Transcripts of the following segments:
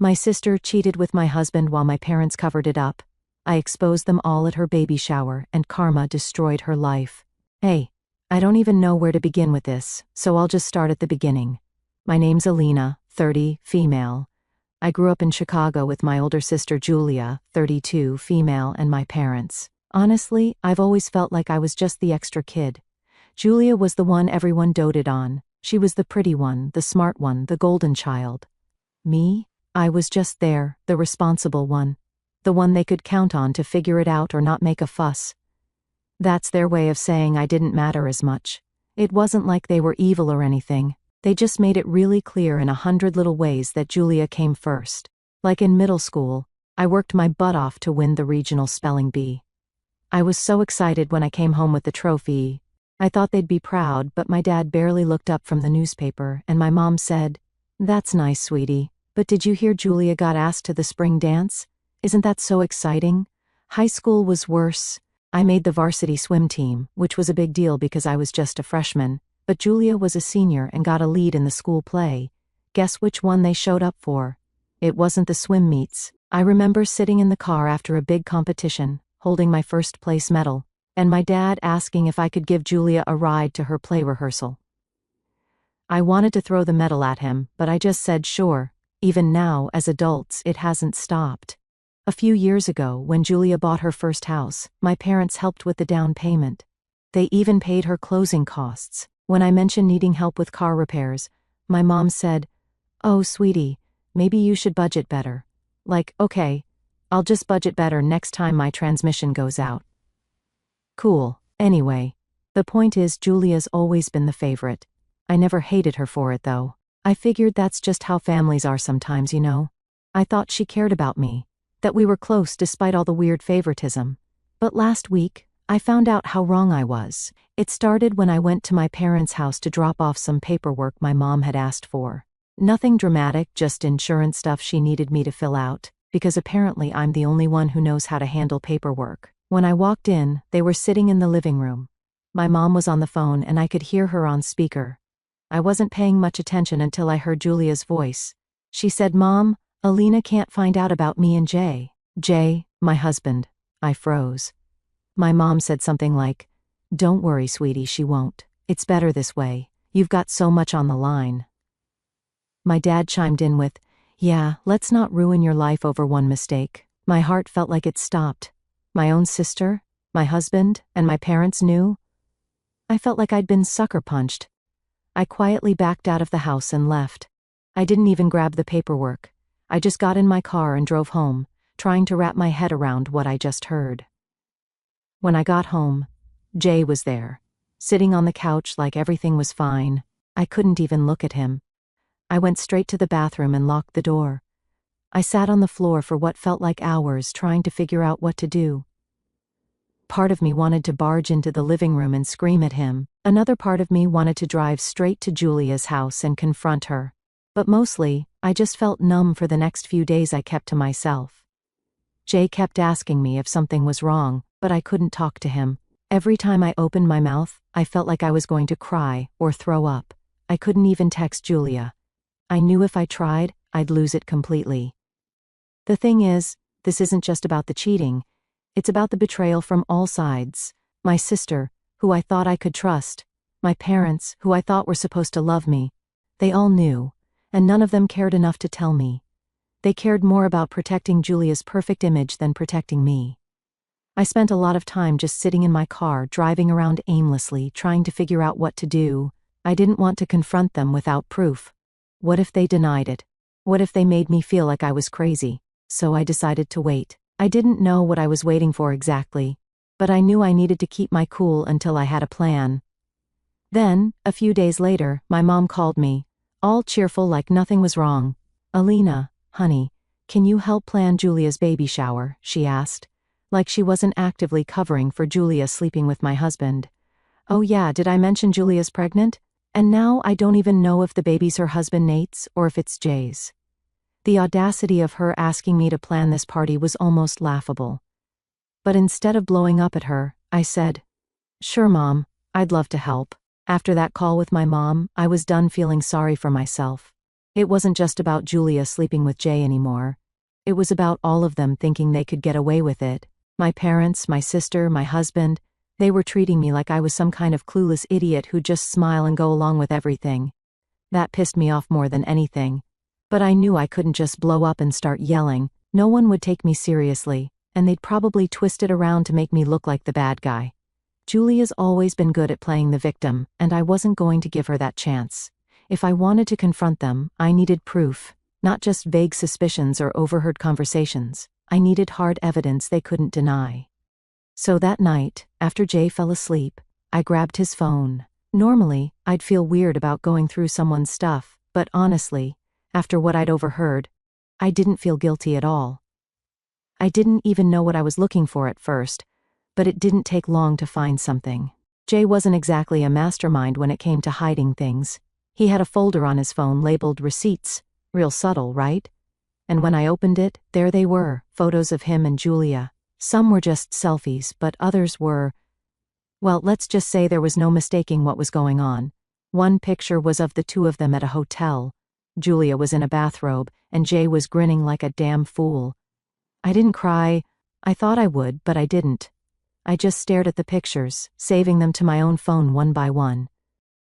My sister cheated with my husband while my parents covered it up. I exposed them all at her baby shower, and karma destroyed her life. Hey, I don't even know where to begin with this, so I'll just start at the beginning. My name's Alina, 30, female. I grew up in Chicago with my older sister Julia, 32, female, and my parents. Honestly, I've always felt like I was just the extra kid. Julia was the one everyone doted on. She was the pretty one, the smart one, the golden child. Me? I was just there, the responsible one. The one they could count on to figure it out or not make a fuss. That's their way of saying I didn't matter as much. It wasn't like they were evil or anything. They just made it really clear in 100 little ways that Julia came first. Like in middle school, I worked my butt off to win the regional spelling bee. I was so excited when I came home with the trophy. I thought they'd be proud, but my dad barely looked up from the newspaper, and my mom said, "That's nice, sweetie, but did you hear Julia got asked to the spring dance? Isn't that so exciting?" High school was worse. I made the varsity swim team, which was a big deal because I was just a freshman, but Julia was a senior and got a lead in the school play. Guess which one they showed up for? It wasn't the swim meets. I remember sitting in the car after a big competition, holding my first place medal, and my dad asking if I could give Julia a ride to her play rehearsal. I wanted to throw the medal at him, but I just said sure. Even now, as adults, it hasn't stopped. A few years ago, when Julia bought her first house, my parents helped with the down payment. They even paid her closing costs. When I mentioned needing help with car repairs, my mom said, "Oh, sweetie, maybe you should budget better." Like, okay, I'll just budget better next time my transmission goes out. Cool. Anyway, the point is Julia's always been the favorite. I never hated her for it though. I figured that's just how families are sometimes, you know. I thought she cared about me, that we were close despite all the weird favoritism. But last week, I found out how wrong I was. It started when I went to my parents' house to drop off some paperwork my mom had asked for. Nothing dramatic, just insurance stuff she needed me to fill out, because apparently I'm the only one who knows how to handle paperwork. When I walked in, they were sitting in the living room. My mom was on the phone and I could hear her on speaker. I wasn't paying much attention until I heard Julia's voice. She said, "Mom, Alina can't find out about me and Jay." Jay, my husband. I froze. My mom said something like, "Don't worry, sweetie, she won't. It's better this way. You've got so much on the line." My dad chimed in with, "Yeah, let's not ruin your life over one mistake." My heart felt like it stopped. My own sister, my husband, and my parents knew. I felt like I'd been sucker punched. I quietly backed out of the house and left. I didn't even grab the paperwork. I just got in my car and drove home, trying to wrap my head around what I just heard. When I got home, Jay was there, sitting on the couch like everything was fine. I couldn't even look at him. I went straight to the bathroom and locked the door. I sat on the floor for what felt like hours trying to figure out what to do. Part of me wanted to barge into the living room and scream at him. Another part of me wanted to drive straight to Julia's house and confront her. But mostly, I just felt numb for the next few days I kept to myself. Jay kept asking me if something was wrong, but I couldn't talk to him. Every time I opened my mouth, I felt like I was going to cry or throw up. I couldn't even text Julia. I knew if I tried, I'd lose it completely. The thing is, this isn't just about the cheating. It's about the betrayal from all sides. My sister, who I thought I could trust. My parents, who I thought were supposed to love me. They all knew, and none of them cared enough to tell me. They cared more about protecting Julia's perfect image than protecting me. I spent a lot of time just sitting in my car, driving around aimlessly, trying to figure out what to do. I didn't want to confront them without proof. What if they denied it? What if they made me feel like I was crazy? So I decided to wait. I didn't know what I was waiting for exactly, but I knew I needed to keep my cool until I had a plan. Then, a few days later, my mom called me, all cheerful like nothing was wrong. "Alina, honey, can you help plan Julia's baby shower?" she asked, like she wasn't actively covering for Julia sleeping with my husband. "Oh yeah, did I mention Julia's pregnant? And now I don't even know if the baby's her husband Nate's or if it's Jay's." The audacity of her asking me to plan this party was almost laughable. But instead of blowing up at her, I said, "Sure, Mom, I'd love to help." After that call with my mom, I was done feeling sorry for myself. It wasn't just about Julia sleeping with Jay anymore. It was about all of them thinking they could get away with it. My parents, my sister, my husband, they were treating me like I was some kind of clueless idiot who'd just smile and go along with everything. That pissed me off more than anything. But I knew I couldn't just blow up and start yelling. No one would take me seriously, and they'd probably twist it around to make me look like the bad guy. Julia's always been good at playing the victim, and I wasn't going to give her that chance. If I wanted to confront them, I needed proof, not just vague suspicions or overheard conversations. I needed hard evidence they couldn't deny. So that night, after Jay fell asleep, I grabbed his phone. Normally, I'd feel weird about going through someone's stuff, but honestly, after what I'd overheard, I didn't feel guilty at all. I didn't even know what I was looking for at first, but it didn't take long to find something. Jay wasn't exactly a mastermind when it came to hiding things. He had a folder on his phone labeled receipts. Real subtle, right? And when I opened it, there they were, photos of him and Julia. Some were just selfies, but others were... Well, let's just say there was no mistaking what was going on. One picture was of the two of them at a hotel. Julia was in a bathrobe, and Jay was grinning like a damn fool. I didn't cry. I thought I would, but I didn't. I just stared at the pictures, saving them to my own phone one by one.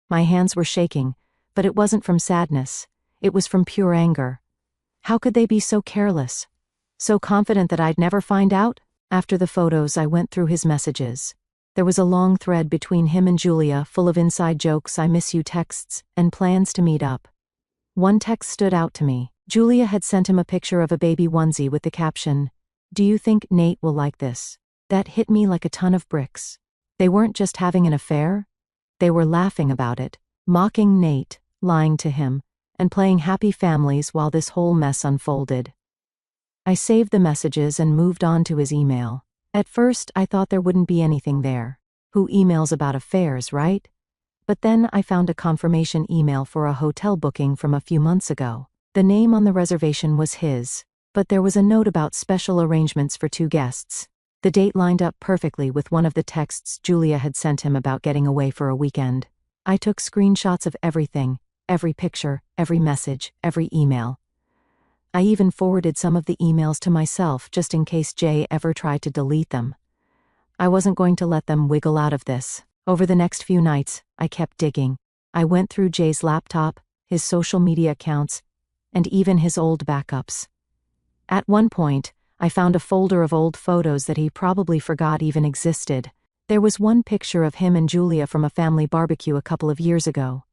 My hands were shaking, but it wasn't from sadness. It was from pure anger. How could they be so careless? So confident that I'd never find out? After the photos, I went through his messages. There was a long thread between him and Julia, full of inside jokes, I miss you texts, and plans to meet up. One text stood out to me. Julia had sent him a picture of a baby onesie with the caption, "Do you think Nate will like this?" That hit me like a ton of bricks. They weren't just having an affair. They were laughing about it, mocking Nate, lying to him, and playing happy families while this whole mess unfolded. I saved the messages and moved on to his email. At first, I thought there wouldn't be anything there. Who emails about affairs, right? But then I found a confirmation email for a hotel booking from a few months ago. The name on the reservation was his, but there was a note about special arrangements for 2 guests. The date lined up perfectly with one of the texts Julia had sent him about getting away for a weekend. I took screenshots of everything, every picture, every message, every email. I even forwarded some of the emails to myself just in case Jay ever tried to delete them. I wasn't going to let them wiggle out of this. Over the next few nights, I kept digging. I went through Jay's laptop, his social media accounts, and even his old backups. At one point, I found a folder of old photos that he probably forgot even existed. There was one picture of him and Julia from a family barbecue a couple of years ago.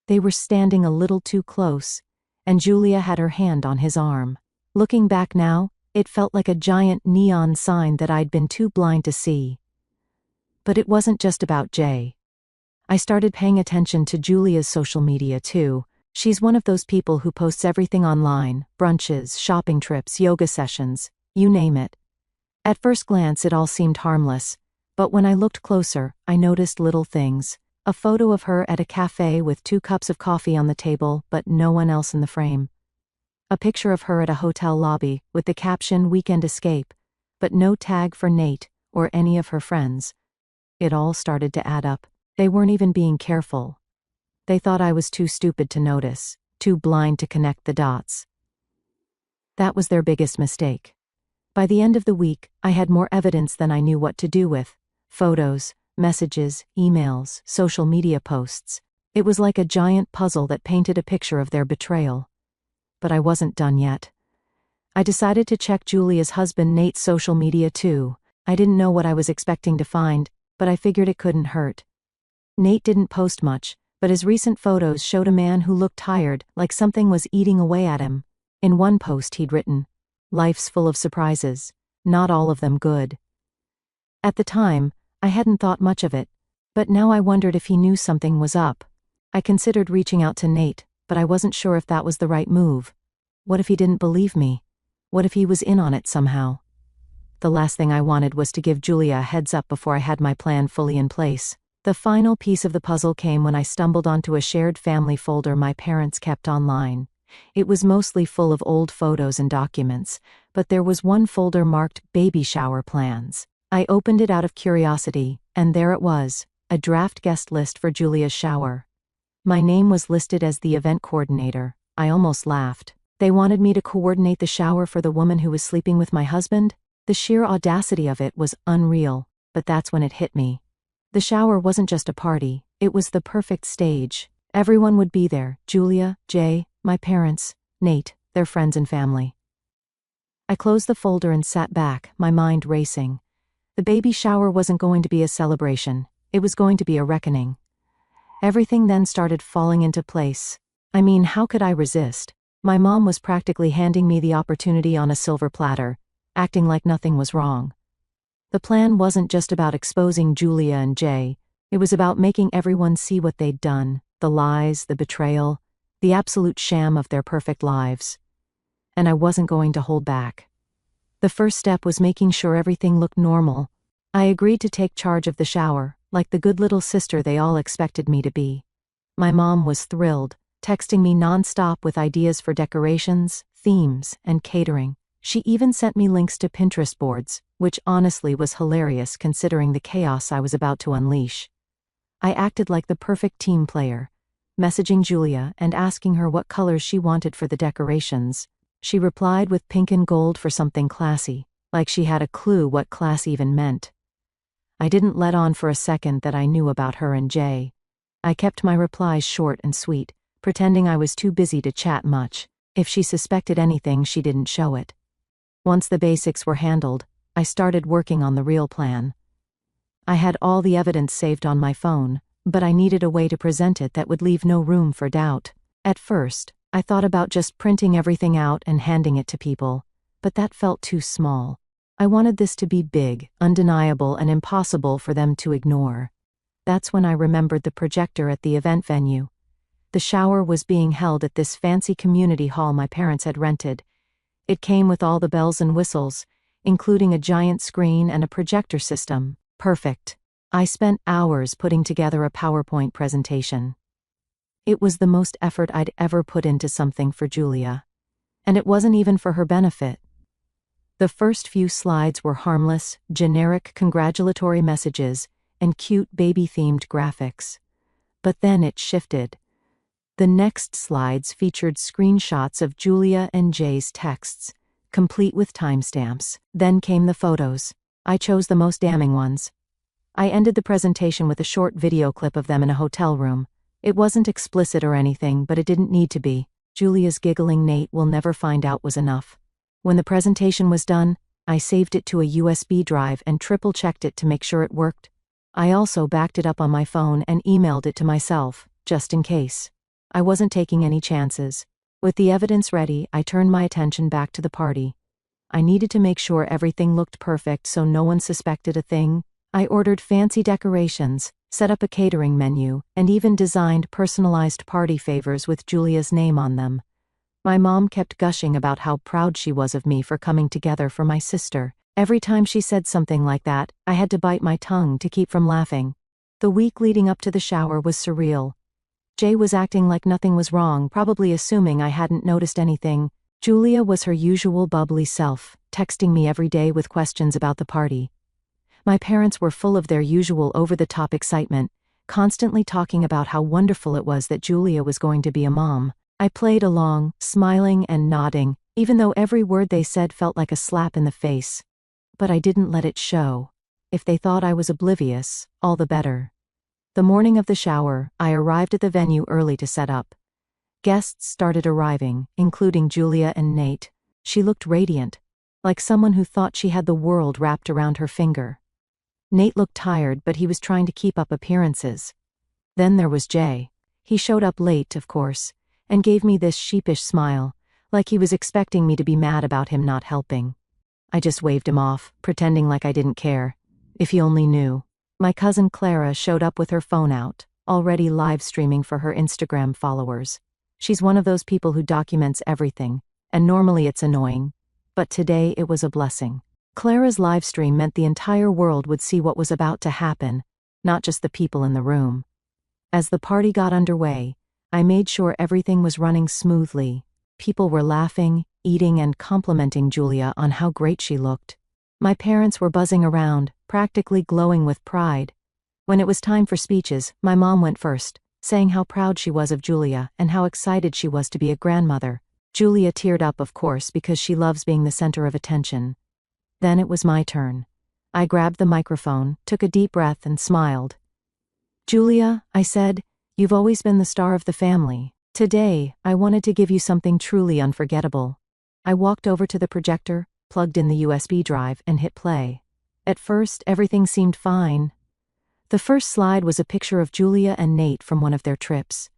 They were standing a little too close, and Julia had her hand on his arm. Looking back now, it felt like a giant neon sign that I'd been too blind to see. But it wasn't just about Jay. I started paying attention to Julia's social media too. She's one of those people who posts everything online, brunches, shopping trips, yoga sessions, you name it. At first glance it all seemed harmless, but when I looked closer, I noticed little things. A photo of her at a cafe with 2 cups of coffee on the table, but no one else in the frame. A picture of her at a hotel lobby, with the caption "Weekend Escape," but no tag for Nate or any of her friends. It all started to add up. They weren't even being careful. They thought I was too stupid to notice, too blind to connect the dots. That was their biggest mistake. By the end of the week, I had more evidence than I knew what to do with. Photos, messages, emails, social media posts. It was like a giant puzzle that painted a picture of their betrayal. But I wasn't done yet. I decided to check Julia's husband Nate's social media too. I didn't know what I was expecting to find, but I figured it couldn't hurt. Nate didn't post much, but his recent photos showed a man who looked tired, like something was eating away at him. In one post he'd written, "Life's full of surprises, not all of them good." At the time, I hadn't thought much of it, but now I wondered if he knew something was up. I considered reaching out to Nate, but I wasn't sure if that was the right move. What if he didn't believe me? What if he was in on it somehow? The last thing I wanted was to give Julia a heads up before I had my plan fully in place. The final piece of the puzzle came when I stumbled onto a shared family folder my parents kept online. It was mostly full of old photos and documents, but there was one folder marked "Baby Shower Plans." I opened it out of curiosity, and there it was, a draft guest list for Julia's shower. My name was listed as the event coordinator. I almost laughed. They wanted me to coordinate the shower for the woman who was sleeping with my husband? The sheer audacity of it was unreal, but that's when it hit me. The shower wasn't just a party, it was the perfect stage. Everyone would be there: Julia, Jay, my parents, Nate, their friends and family. I closed the folder and sat back, my mind racing. The baby shower wasn't going to be a celebration, it was going to be a reckoning. Everything then started falling into place. I mean, how could I resist? My mom was practically handing me the opportunity on a silver platter, acting like nothing was wrong. The plan wasn't just about exposing Julia and Jay, it was about making everyone see what they'd done, the lies, the betrayal, the absolute sham of their perfect lives. And I wasn't going to hold back. The first step was making sure everything looked normal. I agreed to take charge of the shower, like the good little sister they all expected me to be. My mom was thrilled, texting me nonstop with ideas for decorations, themes, and catering. She even sent me links to Pinterest boards, which honestly was hilarious considering the chaos I was about to unleash. I acted like the perfect team player, messaging Julia and asking her what colors she wanted for the decorations. She replied with pink and gold for something classy, like she had a clue what class even meant. I didn't let on for a second that I knew about her and Jay. I kept my replies short and sweet, pretending I was too busy to chat much. If she suspected anything, she didn't show it. Once the basics were handled, I started working on the real plan. I had all the evidence saved on my phone, but I needed a way to present it that would leave no room for doubt. At first, I thought about just printing everything out and handing it to people, but that felt too small. I wanted this to be big, undeniable, and impossible for them to ignore. That's when I remembered the projector at the event venue. The shower was being held at this fancy community hall my parents had rented. It came with all the bells and whistles, including a giant screen and a projector system. Perfect. I spent hours putting together a PowerPoint presentation. It was the most effort I'd ever put into something for Julia. And it wasn't even for her benefit. The first few slides were harmless, generic congratulatory messages and cute baby-themed graphics. But then it shifted. The next slides featured screenshots of Julia and Jay's texts, complete with timestamps. Then came the photos. I chose the most damning ones. I ended the presentation with a short video clip of them in a hotel room. It wasn't explicit or anything, but it didn't need to be. Julia's giggling "Nate will never find out" was enough. When the presentation was done, I saved it to a USB drive and triple-checked it to make sure it worked. I also backed it up on my phone and emailed it to myself, just in case. I wasn't taking any chances. With the evidence ready, I turned my attention back to the party. I needed to make sure everything looked perfect so no one suspected a thing. I ordered fancy decorations, set up a catering menu, and even designed personalized party favors with Julia's name on them. My mom kept gushing about how proud she was of me for coming together for my sister. Every time she said something like that, I had to bite my tongue to keep from laughing. The week leading up to the shower was surreal. Jay was acting like nothing was wrong, probably assuming I hadn't noticed anything. Julia was her usual bubbly self, texting me every day with questions about the party. My parents were full of their usual over-the-top excitement, constantly talking about how wonderful it was that Julia was going to be a mom. I played along, smiling and nodding, even though every word they said felt like a slap in the face. But I didn't let it show. If they thought I was oblivious, all the better. The morning of the shower, I arrived at the venue early to set up. Guests started arriving, including Julia and Nate. She looked radiant, like someone who thought she had the world wrapped around her finger. Nate looked tired, but he was trying to keep up appearances. Then there was Jay. He showed up late, of course, and gave me this sheepish smile, like he was expecting me to be mad about him not helping. I just waved him off, pretending like I didn't care. If he only knew. My cousin Clara showed up with her phone out, already live streaming for her Instagram followers. She's one of those people who documents everything, and normally it's annoying. But today it was a blessing. Clara's livestream meant the entire world would see what was about to happen, not just the people in the room. As the party got underway, I made sure everything was running smoothly. People were laughing, eating, and complimenting Julia on how great she looked. My parents were buzzing around, practically glowing with pride. When it was time for speeches, my mom went first, saying how proud she was of Julia and how excited she was to be a grandmother. Julia teared up, of course, because she loves being the center of attention. Then it was my turn. I grabbed the microphone, took a deep breath, and smiled. "Julia," I said, "you've always been the star of the family. Today, I wanted to give you something truly unforgettable." I walked over to the projector, plugged in the USB drive, and hit play. At first, everything seemed fine. The first slide was a picture of Julia and Nate from one of their trips.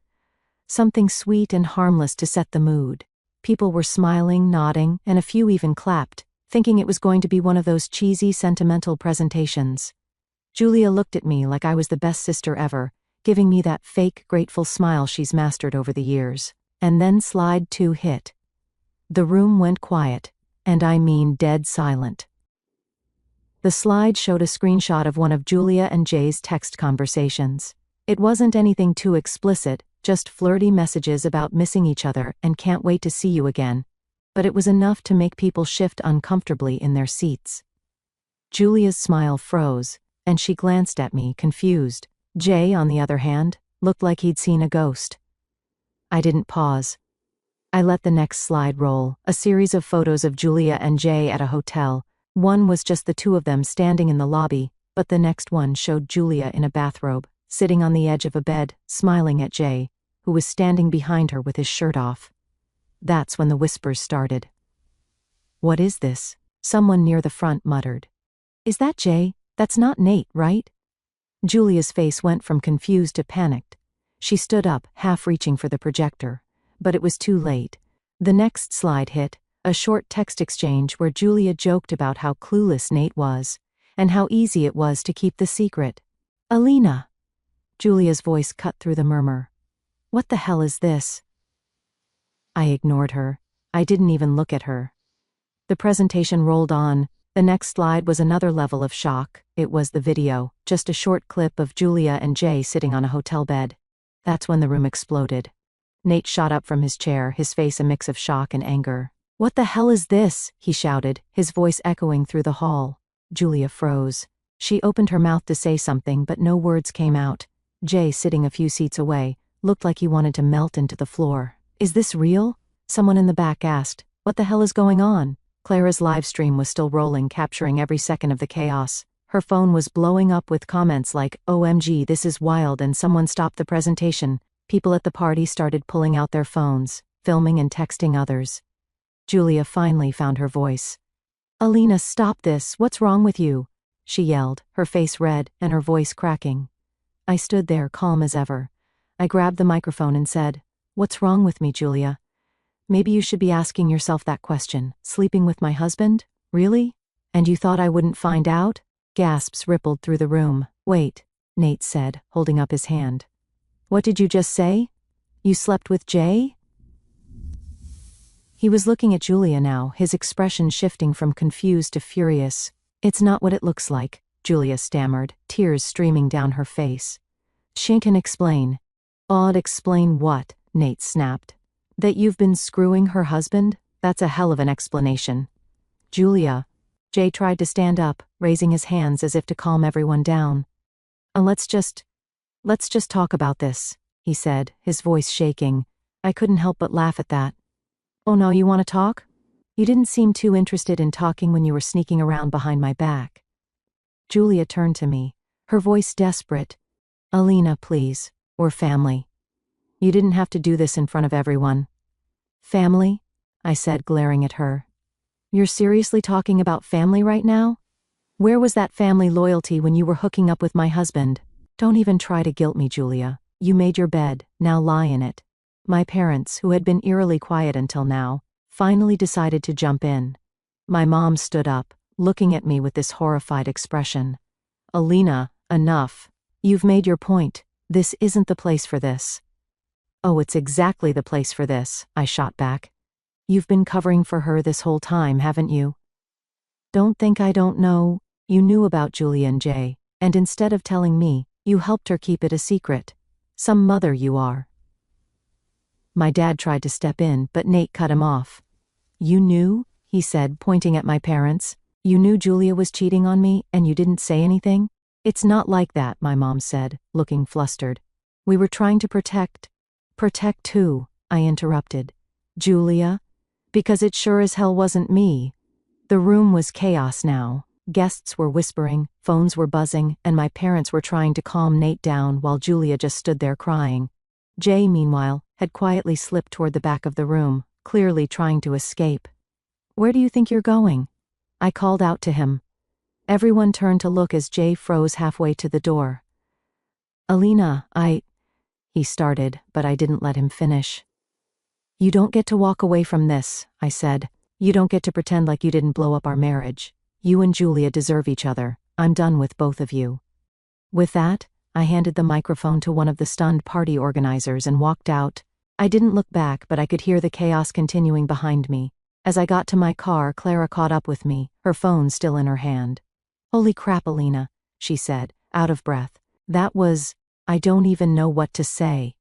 Something sweet and harmless to set the mood. People were smiling, nodding, and a few even clapped, thinking it was going to be one of those cheesy, sentimental presentations. Julia looked at me like I was the best sister ever, giving me that fake, grateful smile she's mastered over the years. And then slide 2 hit. The room went quiet, and I mean dead silent. The slide showed a screenshot of one of Julia and Jay's text conversations. It wasn't anything too explicit, just flirty messages about missing each other and can't wait to see you again. But it was enough to make people shift uncomfortably in their seats. Julia's smile froze, and she glanced at me, confused. Jay, on the other hand, looked like he'd seen a ghost. I didn't pause. I let the next slide roll, a series of photos of Julia and Jay at a hotel. One was just the two of them standing in the lobby, but the next one showed Julia in a bathrobe, sitting on the edge of a bed, smiling at Jay, who was standing behind her with his shirt off. That's when the whispers started. "What is this?" someone near the front muttered. "Is that Jay? That's not Nate, right?" Julia's face went from confused to panicked. She stood up, half reaching for the projector. But it was too late. The next slide hit, a short text exchange where Julia joked about how clueless Nate was, and how easy it was to keep the secret. "Alina." Julia's voice cut through the murmur. "What the hell is this?" I ignored her. I didn't even look at her. The presentation rolled on. The next slide was another level of shock. It was the video, just a short clip of Julia and Jay sitting on a hotel bed. That's when the room exploded. Nate shot up from his chair, his face a mix of shock and anger. "What the hell is this?" he shouted, his voice echoing through the hall. Julia froze. She opened her mouth to say something, but no words came out. Jay, sitting a few seats away, looked like he wanted to melt into the floor. "Is this real?" someone in the back asked. "What the hell is going on?" Clara's live stream was still rolling, capturing every second of the chaos. Her phone was blowing up with comments like, "OMG, this is wild," and "Someone stop the presentation." People at the party started pulling out their phones, filming and texting others. Julia finally found her voice. "Alina, stop this, what's wrong with you?" she yelled, her face red and her voice cracking. I stood there, calm as ever. I grabbed the microphone and said, "What's wrong with me, Julia? Maybe you should be asking yourself that question. Sleeping with my husband? Really? And you thought I wouldn't find out?" Gasps rippled through the room. "Wait," Nate said, holding up his hand. "What did you just say? You slept with Jay?" He was looking at Julia now, his expression shifting from confused to furious. "It's not what it looks like," Julia stammered, tears streaming down her face. "She can explain." "Odd, explain what?" Nate snapped. "That you've been screwing her husband? That's a hell of an explanation." "Julia." Jay tried to stand up, raising his hands as if to calm everyone down. Let's just talk about this," he said, his voice shaking. I couldn't help but laugh at that. "Oh no, you want to talk? You didn't seem too interested in talking when you were sneaking around behind my back." Julia turned to me, her voice desperate. "Alina, please, we're family. You didn't have to do this in front of everyone." "Family?" I said, glaring at her. "You're seriously talking about family right now? Where was that family loyalty when you were hooking up with my husband? Don't even try to guilt me, Julia. You made your bed, now lie in it." My parents, who had been eerily quiet until now, finally decided to jump in. My mom stood up, looking at me with this horrified expression. "Alina, enough. You've made your point. This isn't the place for this." "Oh, it's exactly the place for this," I shot back. "You've been covering for her this whole time, haven't you?" "Don't think I don't know. You knew about Julia and Jay, and instead of telling me, you helped her keep it a secret. Some mother you are." My dad tried to step in, but Nate cut him off. "You knew?" he said, pointing at my parents. "You knew Julia was cheating on me, and you didn't say anything?" "It's not like that," my mom said, looking flustered. We were trying to protect. Protect who? I interrupted. Julia? Because it sure as hell wasn't me. The room was chaos now. Guests were whispering, phones were buzzing, and my parents were trying to calm Nate down while Julia just stood there crying. Jay, meanwhile, had quietly slipped toward the back of the room, clearly trying to escape. Where do you think you're going? I called out to him. Everyone turned to look as Jay froze halfway to the door. Alina, he started, but I didn't let him finish. You don't get to walk away from this, I said. You don't get to pretend like you didn't blow up our marriage. You and Julia deserve each other. I'm done with both of you. With that, I handed the microphone to one of the stunned party organizers and walked out. I didn't look back, but I could hear the chaos continuing behind me. As I got to my car, Clara caught up with me, her phone still in her hand. Holy crap, Alina, she said, out of breath. I don't even know what to say.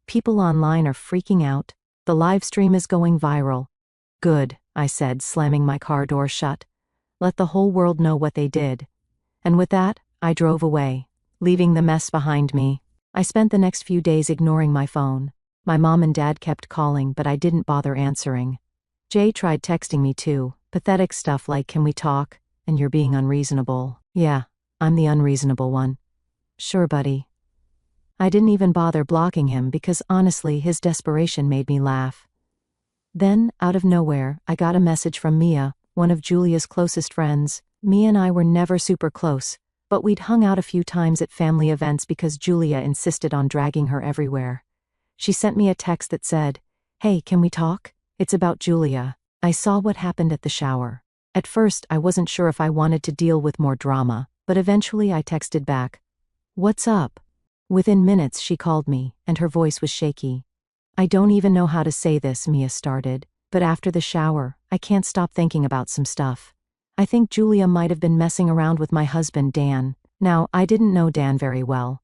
People online are freaking out. The live stream is going viral. Good, I said, slamming my car door shut. Let the whole world know what they did. And with that, I drove away, leaving the mess behind me. I spent the next few days ignoring my phone. My mom and dad kept calling, but I didn't bother answering. Jay tried texting me too, pathetic stuff like, "Can we talk? And you're being unreasonable." Yeah, I'm the unreasonable one. Sure, buddy. I didn't even bother blocking him because honestly his desperation made me laugh. Then, out of nowhere, I got a message from Mia, one of Julia's closest friends. Mia and I were never super close, but we'd hung out a few times at family events because Julia insisted on dragging her everywhere. She sent me a text that said, "Hey, can we talk? It's about Julia." I saw what happened at the shower. At first, I wasn't sure if I wanted to deal with more drama, but eventually I texted back, "What's up?" Within minutes she called me, and her voice was shaky. "I don't even know how to say this," Mia started, "but after the shower, I can't stop thinking about some stuff. I think Julia might have been messing around with my husband Dan." Now, I didn't know Dan very well.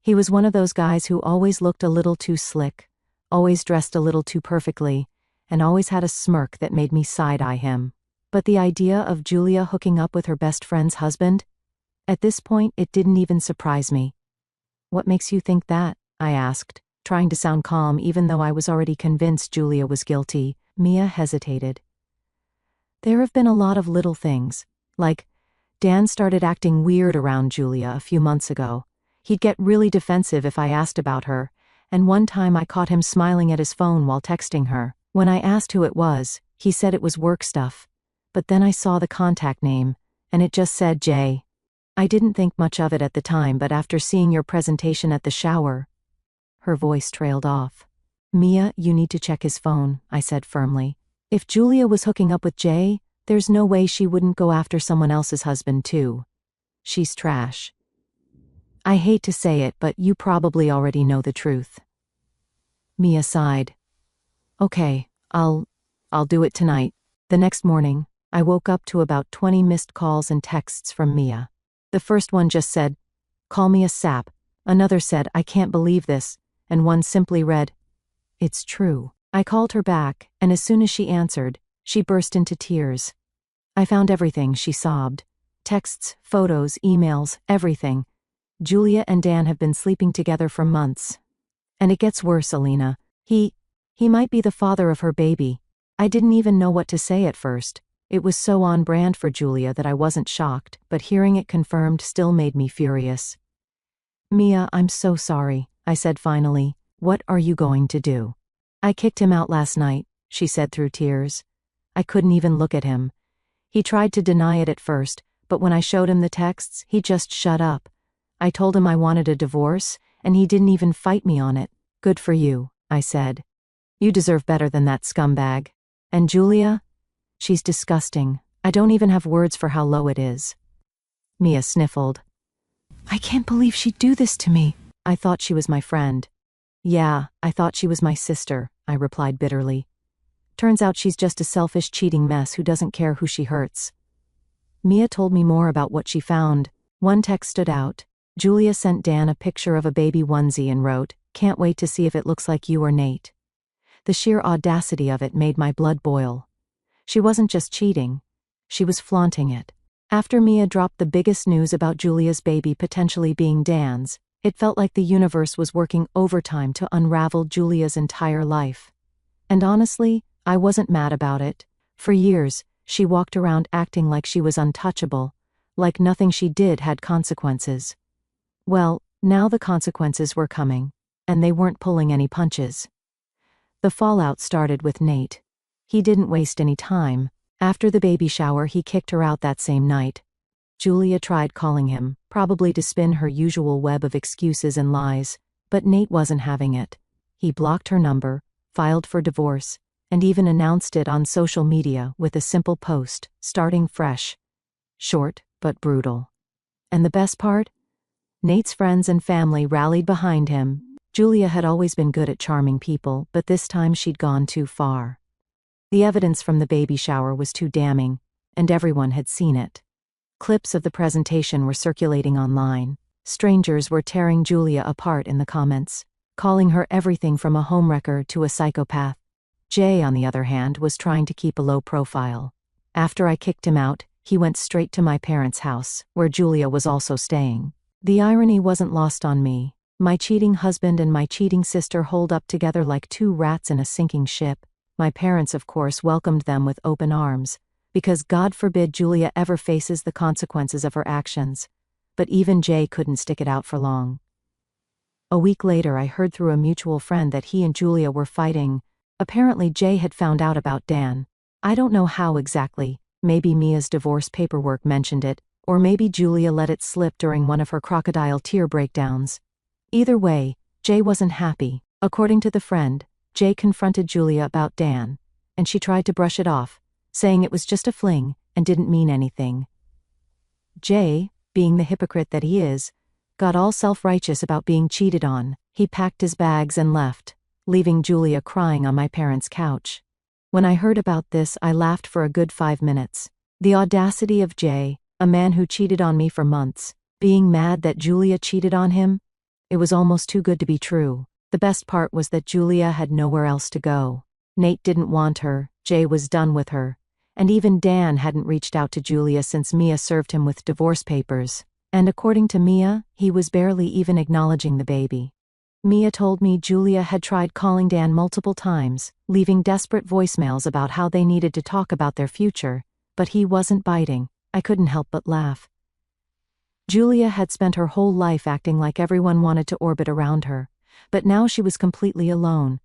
He was one of those guys who always looked a little too slick, always dressed a little too perfectly, and always had a smirk that made me side-eye him. But the idea of Julia hooking up with her best friend's husband? At this point, it didn't even surprise me. "What makes you think that?" I asked, trying to sound calm even though I was already convinced Julia was guilty. Mia hesitated. "There have been a lot of little things. Like, Dan started acting weird around Julia a few months ago. He'd get really defensive if I asked about her, and one time I caught him smiling at his phone while texting her. When I asked who it was, he said it was work stuff. But then I saw the contact name, and it just said Jay. I didn't think much of it at the time, but after seeing your presentation at the shower..." Her voice trailed off. "Mia, you need to check his phone," I said firmly. "If Julia was hooking up with Jay, there's no way she wouldn't go after someone else's husband too. She's trash. I hate to say it, but you probably already know the truth." Mia sighed. "Okay, I'll do it tonight." The next morning, I woke up to about 20 missed calls and texts from Mia. The first one just said, "Call me a sap." Another said, "I can't believe this." And one simply read, "It's true." I called her back, and as soon as she answered, she burst into tears. "I found everything," she sobbed. "Texts, photos, emails, everything. Julia and Dan have been sleeping together for months. And it gets worse, Alina. He might be the father of her baby." I didn't even know what to say at first. It was so on brand for Julia that I wasn't shocked, but hearing it confirmed still made me furious. "Mia, I'm so sorry," I said finally. "What are you going to do?" "I kicked him out last night," she said through tears. I couldn't even look at him. He tried to deny it at first, but when I showed him the texts, he just shut up. I told him I wanted a divorce, and he didn't even fight me on it. "Good for you," I said. "You deserve better than that scumbag. And Julia? She's disgusting. I don't even have words for how low it is." Mia sniffled. "I can't believe she'd do this to me." "I thought she was my friend." "Yeah, I thought she was my sister," I replied bitterly. "Turns out she's just a selfish, cheating mess who doesn't care who she hurts." Mia told me more about what she found. One text stood out. Julia sent Dan a picture of a baby onesie and wrote, "Can't wait to see if it looks like you or Nate." The sheer audacity of it made my blood boil. She wasn't just cheating. She was flaunting it. After Mia dropped the biggest news about Julia's baby potentially being Dan's, It felt like the universe was working overtime to unravel Julia's entire life. And honestly, I wasn't mad about it. For years, she walked around acting like she was untouchable, like nothing she did had consequences. Well, now the consequences were coming, and they weren't pulling any punches. The fallout started with Nate. He didn't waste any time. After the baby shower, he kicked her out that same night. Julia tried calling him, probably to spin her usual web of excuses and lies, but Nate wasn't having it. He blocked her number, filed for divorce, and even announced it on social media with a simple post, starting fresh. Short, but brutal. And the best part? Nate's friends and family rallied behind him. Julia had always been good at charming people, but this time she'd gone too far. The evidence from the baby shower was too damning, and everyone had seen it. Clips of the presentation were circulating online. Strangers were tearing Julia apart in the comments, calling her everything from a homewrecker to a psychopath. Jay, on the other hand, was trying to keep a low profile. After I kicked him out, he went straight to my parents' house, where Julia was also staying. The irony wasn't lost on me. My cheating husband and my cheating sister holed up together like two rats in a sinking ship. My parents, of course, welcomed them with open arms, because God forbid Julia ever faces the consequences of her actions. But even Jay couldn't stick it out for long. A week later, I heard through a mutual friend that he and Julia were fighting. Apparently Jay had found out about Dan. I don't know how exactly. Maybe Mia's divorce paperwork mentioned it, or maybe Julia let it slip during one of her crocodile tear breakdowns. Either way, Jay wasn't happy. According to the friend, Jay confronted Julia about Dan, and she tried to brush it off, saying it was just a fling and didn't mean anything. Jay, being the hypocrite that he is, got all self-righteous about being cheated on. He packed his bags and left, leaving Julia crying on my parents' couch. When I heard about this, I laughed for a good 5 minutes. The audacity of Jay, a man who cheated on me for months, being mad that Julia cheated on him? It was almost too good to be true. The best part was that Julia had nowhere else to go. Nate didn't want her, Jay was done with her, and even Dan hadn't reached out to Julia since Mia served him with divorce papers. And according to Mia, he was barely even acknowledging the baby. Mia told me Julia had tried calling Dan multiple times, leaving desperate voicemails about how they needed to talk about their future, but he wasn't biting. I couldn't help but laugh. Julia had spent her whole life acting like everyone wanted to orbit around her, but now she was completely alone.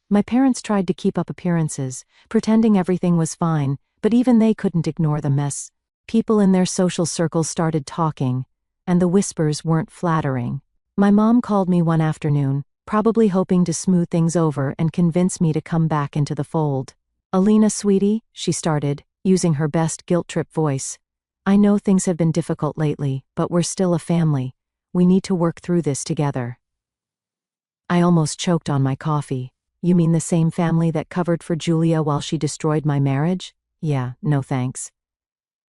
My parents tried to keep up appearances, pretending everything was fine, but even they couldn't ignore the mess. People in their social circles started talking, and the whispers weren't flattering. My mom called me one afternoon, probably hoping to smooth things over and convince me to come back into the fold. "Alina, sweetie," she started, using her best guilt trip voice. "I know things have been difficult lately, but we're still a family. We need to work through this together." I almost choked on my coffee. "You mean the same family that covered for Julia while she destroyed my marriage? Yeah, no thanks."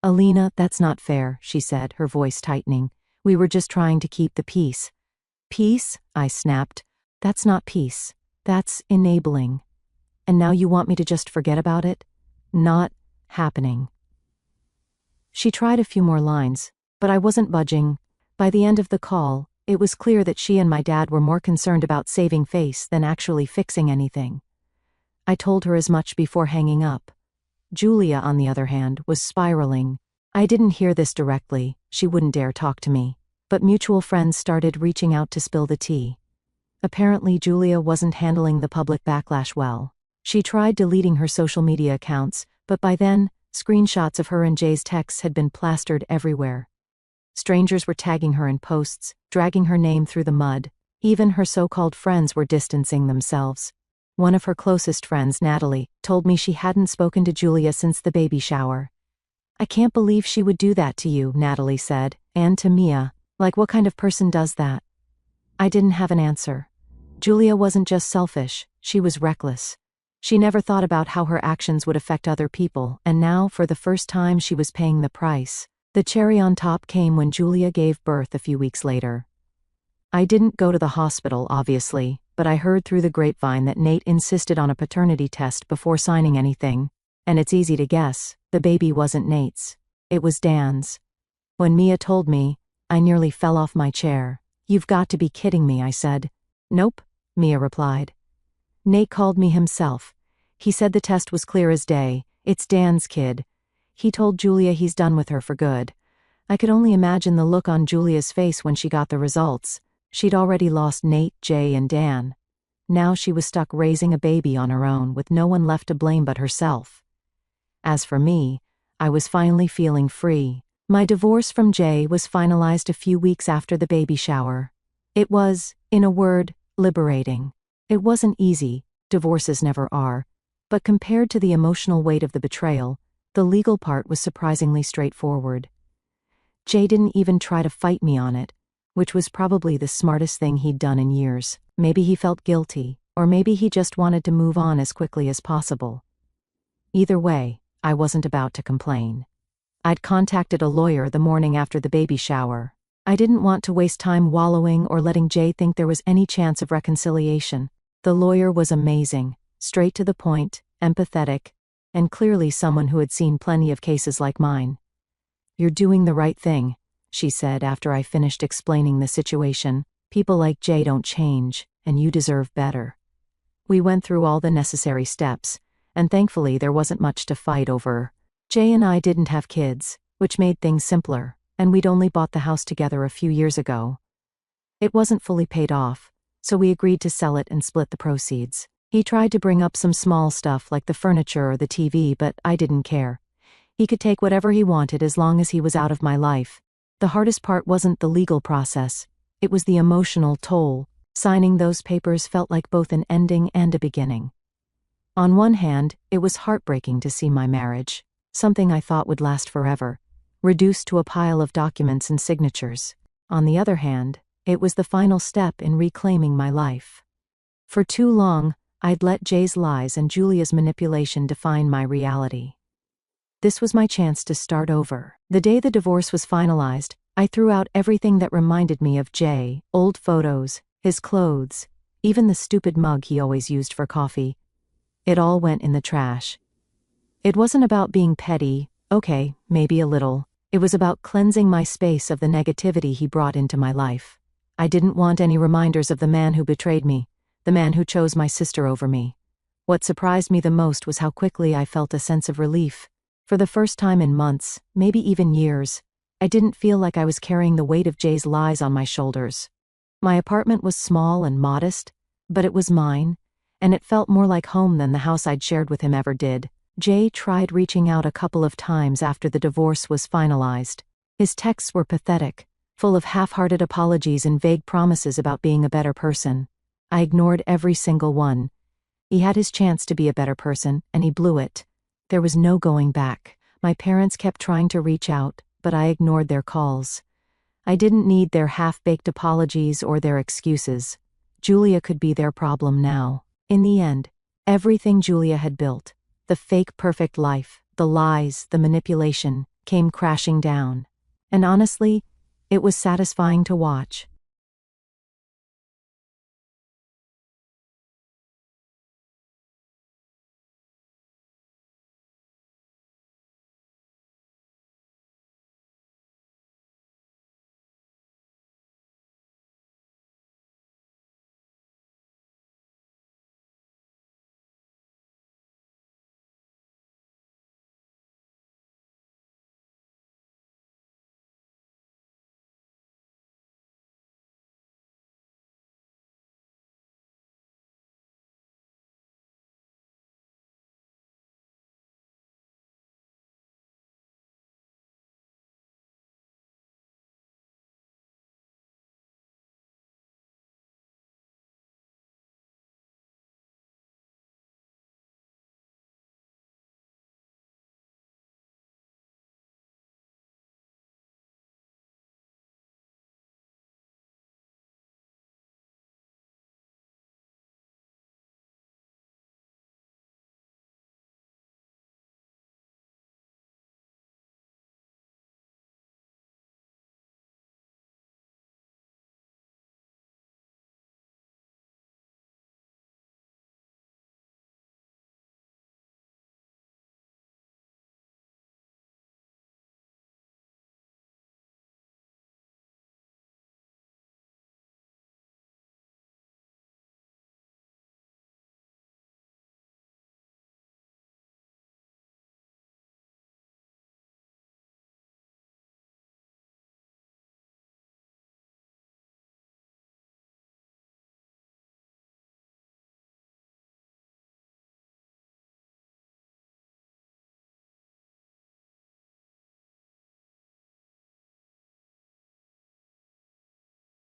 "Alina, that's not fair," she said, her voice tightening. "We were just trying to keep the peace." "Peace?" I snapped. "That's not peace. That's enabling. And now you want me to just forget about it? Not happening." She tried a few more lines, but I wasn't budging. By the end of the call, it was clear that she and my dad were more concerned about saving face than actually fixing anything. I told her as much before hanging up. Julia, on the other hand, was spiraling. I didn't hear this directly, she wouldn't dare talk to me, but mutual friends started reaching out to spill the tea. Apparently Julia wasn't handling the public backlash well. She tried deleting her social media accounts, but by then, screenshots of her and Jay's texts had been plastered everywhere. Strangers were tagging her in posts, dragging her name through the mud. Even her so-called friends were distancing themselves. One of her closest friends, Natalie, told me she hadn't spoken to Julia since the baby shower. "I can't believe she would do that to you," Natalie said, and to Mia. "Like, what kind of person does that?" I didn't have an answer. Julia wasn't just selfish, she was reckless. She never thought about how her actions would affect other people, and now, for the first time, she was paying the price. The cherry on top came when Julia gave birth a few weeks later. I didn't go to the hospital, obviously, but I heard through the grapevine that Nate insisted on a paternity test before signing anything. And it's easy to guess, the baby wasn't Nate's. It was Dan's. When Mia told me, I nearly fell off my chair. "You've got to be kidding me," I said. "Nope," Mia replied. "Nate called me himself. He said the test was clear as day. It's Dan's kid. He told Julia he's done with her for good." I could only imagine the look on Julia's face when she got the results. She'd already lost Nate, Jay, and Dan. Now she was stuck raising a baby on her own with no one left to blame but herself. As for me, I was finally feeling free. My divorce from Jay was finalized a few weeks after the baby shower. It was, in a word, liberating. It wasn't easy, divorces never are, but compared to the emotional weight of the betrayal, the legal part was surprisingly straightforward. Jay didn't even try to fight me on it, which was probably the smartest thing he'd done in years. Maybe he felt guilty, or maybe he just wanted to move on as quickly as possible. Either way, I wasn't about to complain. I'd contacted a lawyer the morning after the baby shower. I didn't want to waste time wallowing or letting Jay think there was any chance of reconciliation. The lawyer was amazing, straight to the point, empathetic, and clearly someone who had seen plenty of cases like mine. "You're doing the right thing," she said after I finished explaining the situation. "People like Jay don't change, and you deserve better." We went through all the necessary steps, and thankfully there wasn't much to fight over. Jay and I didn't have kids, which made things simpler, and we'd only bought the house together a few years ago. It wasn't fully paid off, so we agreed to sell it and split the proceeds. He tried to bring up some small stuff like the furniture or the TV, but I didn't care. He could take whatever he wanted as long as he was out of my life. The hardest part wasn't the legal process. It was the emotional toll. Signing those papers felt like both an ending and a beginning. On one hand, it was heartbreaking to see my marriage, something I thought would last forever, reduced to a pile of documents and signatures. On the other hand, it was the final step in reclaiming my life. For too long, I'd let Jay's lies and Julia's manipulation define my reality. This was my chance to start over. The day the divorce was finalized, I threw out everything that reminded me of Jay: old photos, his clothes, even the stupid mug he always used for coffee. It all went in the trash. It wasn't about being petty, okay, maybe a little. It was about cleansing my space of the negativity he brought into my life. I didn't want any reminders of the man who betrayed me, the man who chose my sister over me. What surprised me the most was how quickly I felt a sense of relief. For the first time in months, maybe even years, I didn't feel like I was carrying the weight of Jay's lies on my shoulders. My apartment was small and modest, but it was mine, and it felt more like home than the house I'd shared with him ever did. Jay tried reaching out a couple of times after the divorce was finalized. His texts were pathetic, full of half-hearted apologies and vague promises about being a better person. I ignored every single one. He had his chance to be a better person, and he blew it. There was no going back. My parents kept trying to reach out, but I ignored their calls. I didn't need their half-baked apologies or their excuses. Julia could be their problem now. In the end, everything Julia had built, the fake perfect life, the lies, the manipulation, came crashing down. And honestly, it was satisfying to watch.